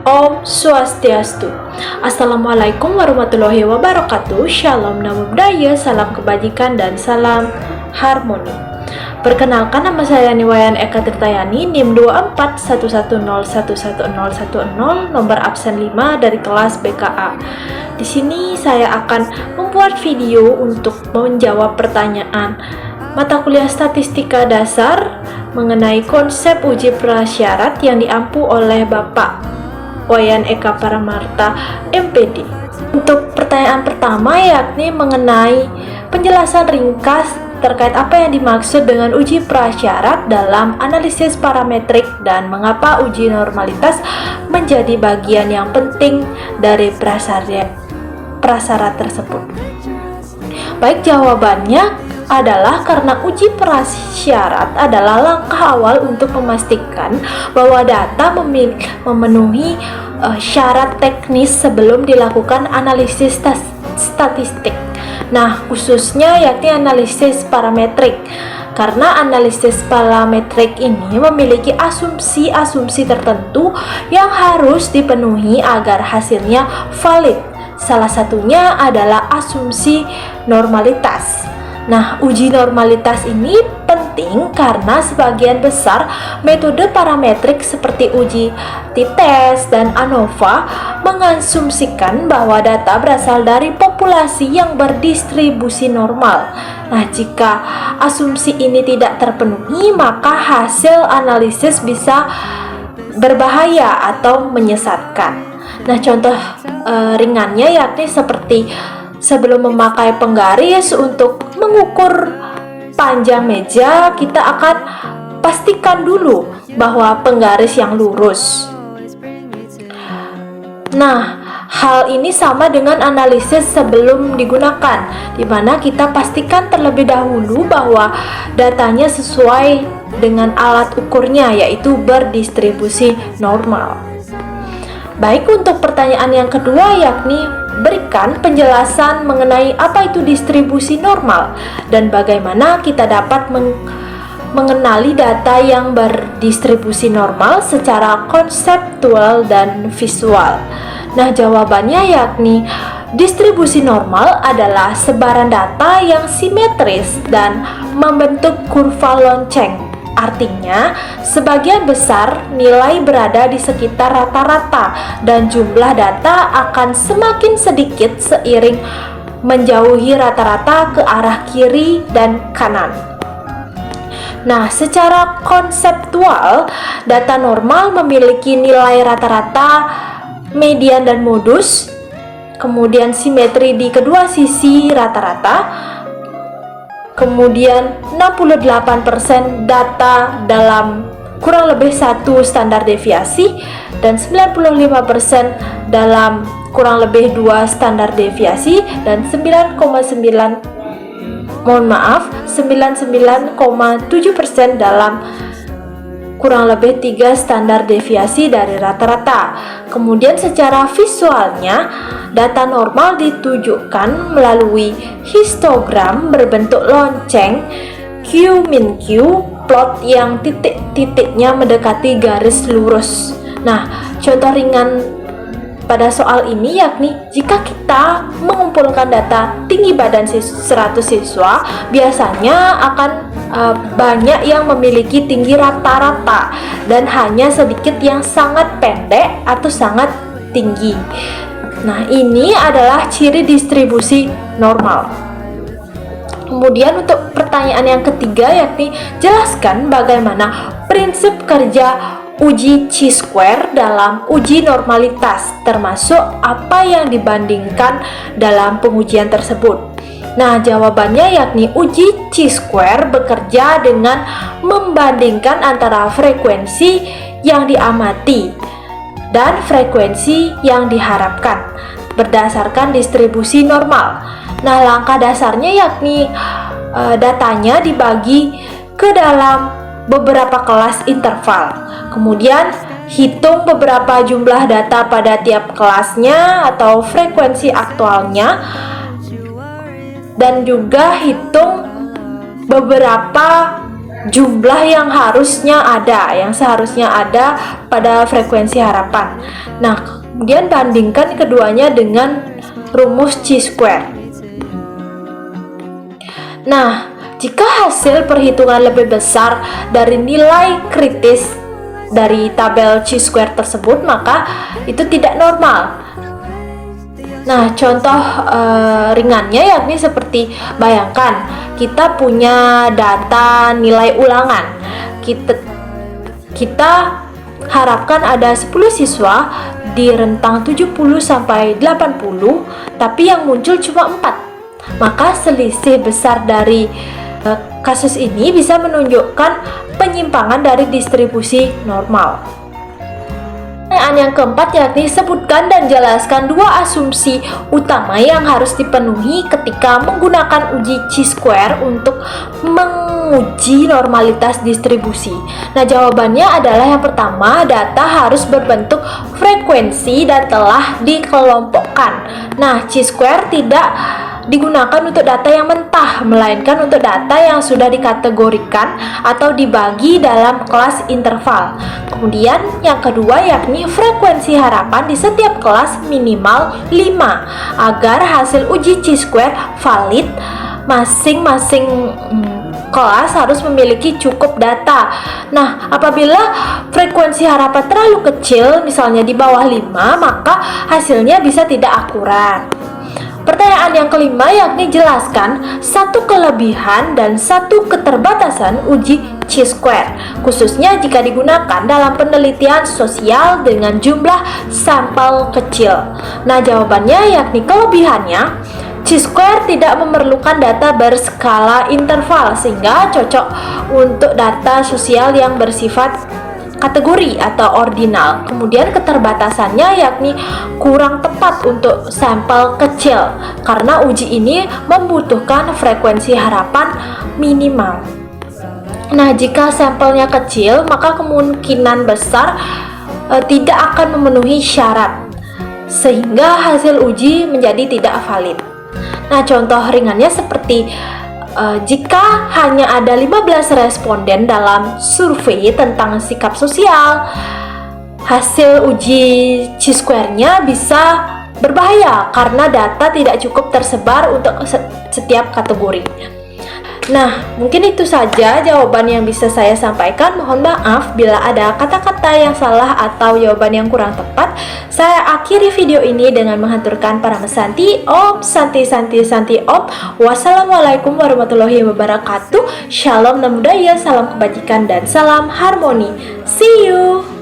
Om Swastiastu. Assalamualaikum warahmatullahi wabarakatuh. Shalom Namo Buddhaya, salam kebajikan dan salam harmoni. Perkenalkan, nama saya Niwayan Eka Tirtayani, NIM 2411011010, nomor absen 5 dari kelas BKA. Di sini saya akan membuat video untuk menjawab pertanyaan mata kuliah statistika dasar mengenai konsep uji prasyarat yang diampu oleh Bapak Wayan Eka Paramarta, MPD. Untuk pertanyaan pertama yakni mengenai penjelasan ringkas terkait apa yang dimaksud dengan uji prasyarat dalam analisis parametrik dan mengapa uji normalitas menjadi bagian yang penting dari prasyarat tersebut. Baik, jawabannya adalah karena uji prasyarat adalah langkah awal untuk memastikan bahwa data memenuhi syarat teknis sebelum dilakukan analisis statistik. Nah, khususnya yakni analisis parametrik. Karena analisis parametrik ini memiliki asumsi-asumsi tertentu yang harus dipenuhi agar hasilnya valid. Salah satunya adalah asumsi normalitas. Nah, uji normalitas ini penting karena sebagian besar metode parametrik seperti uji t-test dan ANOVA mengasumsikan bahwa data berasal dari populasi yang berdistribusi normal. Nah, jika asumsi ini tidak terpenuhi, maka hasil analisis bisa berbahaya atau menyesatkan. Nah, contoh ringannya yakni seperti sebelum memakai penggaris untuk mengukur panjang meja, kita akan pastikan dulu bahwa penggaris yang lurus. Nah, hal ini sama dengan analisis sebelum digunakan, di mana kita pastikan terlebih dahulu bahwa datanya sesuai dengan alat ukurnya, yaitu berdistribusi normal. Baik, untuk pertanyaan yang kedua yakni berikan penjelasan mengenai apa itu distribusi normal dan bagaimana kita dapat mengenali data yang berdistribusi normal secara konseptual dan visual. Nah, jawabannya yakni distribusi normal adalah sebaran data yang simetris dan membentuk kurva lonceng. Artinya, sebagian besar nilai berada di sekitar rata-rata dan jumlah data akan semakin sedikit seiring menjauhi rata-rata ke arah kiri dan kanan. Nah, secara konseptual, data normal memiliki nilai rata-rata, median dan modus, kemudian simetri di kedua sisi rata-rata, kemudian 68% data dalam kurang lebih satu standar deviasi dan 95% dalam kurang lebih 2 standar deviasi dan 99,7% dalam kurang lebih 3 standar deviasi dari rata-rata. Kemudian secara visualnya, data normal ditunjukkan melalui histogram berbentuk lonceng Q-min Q, plot yang titik-titiknya mendekati garis lurus. Nah, contoh ringan pada soal ini yakni jika kita mengumpulkan data tinggi badan 100 siswa, biasanya akan banyak yang memiliki tinggi rata-rata dan hanya sedikit yang sangat pendek atau sangat tinggi. Nah, ini adalah ciri distribusi normal. Kemudian untuk pertanyaan yang ketiga yakni jelaskan bagaimana prinsip kerja uji chi-square dalam uji normalitas, termasuk apa yang dibandingkan dalam pengujian tersebut. Nah, jawabannya yakni uji chi-square bekerja dengan membandingkan antara frekuensi yang diamati dan frekuensi yang diharapkan berdasarkan distribusi normal. Nah, langkah dasarnya yakni datanya dibagi ke dalam beberapa kelas interval. Kemudian hitung beberapa jumlah data pada tiap kelasnya atau frekuensi aktualnya, dan juga hitung beberapa jumlah yang seharusnya ada pada frekuensi harapan. Nah, kemudian bandingkan keduanya dengan rumus chi-square. Nah, jika hasil perhitungan lebih besar dari nilai kritis dari tabel chi-square tersebut, maka itu tidak normal. Nah, contoh ringannya yakni seperti, bayangkan kita punya data nilai ulangan. Kita harapkan ada 10 siswa di rentang 70 sampai 80, tapi yang muncul cuma 4. Maka selisih besar dari kasus ini bisa menunjukkan penyimpangan dari distribusi normal. Pertanyaan yang keempat yakni sebutkan dan jelaskan 2 asumsi utama yang harus dipenuhi ketika menggunakan uji chi-square untuk menguji normalitas distribusi. Nah, jawabannya adalah yang pertama, data harus berbentuk frekuensi dan telah dikelompokkan. Nah, chi-square tidak digunakan untuk data yang mentah, melainkan untuk data yang sudah dikategorikan atau dibagi dalam kelas interval. Kemudian yang kedua yakni frekuensi harapan di setiap kelas minimal 5 agar hasil uji chi-square valid. Masing-masing kelas harus memiliki cukup data. Nah, apabila frekuensi harapan terlalu kecil, misalnya di bawah 5, maka hasilnya bisa tidak akurat. Pertanyaan yang kelima yakni jelaskan 1 kelebihan dan 1 keterbatasan uji chi-square, khususnya jika digunakan dalam penelitian sosial dengan jumlah sampel kecil. Nah, jawabannya yakni kelebihannya, chi-square tidak memerlukan data berskala interval sehingga cocok untuk data sosial yang bersifat kategori atau ordinal. Kemudian keterbatasannya yakni kurang tepat untuk sampel kecil karena uji ini membutuhkan frekuensi harapan minimal. Nah, jika sampelnya kecil, maka kemungkinan besar tidak akan memenuhi syarat sehingga hasil uji menjadi tidak valid. Nah, contoh ringannya seperti jika hanya ada 15 responden dalam survei tentang sikap sosial, hasil uji chi-square-nya bisa berbahaya karena data tidak cukup tersebar untuk setiap kategori. Nah, mungkin itu saja jawaban yang bisa saya sampaikan. Mohon maaf bila ada kata-kata yang salah atau jawaban yang kurang tepat. Saya akhiri video ini dengan menghaturkan para mesanti. Om Santi Santi Santi Om. Wassalamualaikum warahmatullahi wabarakatuh. Shalom Namo Buddhaya, salam kebajikan dan salam harmoni. See you.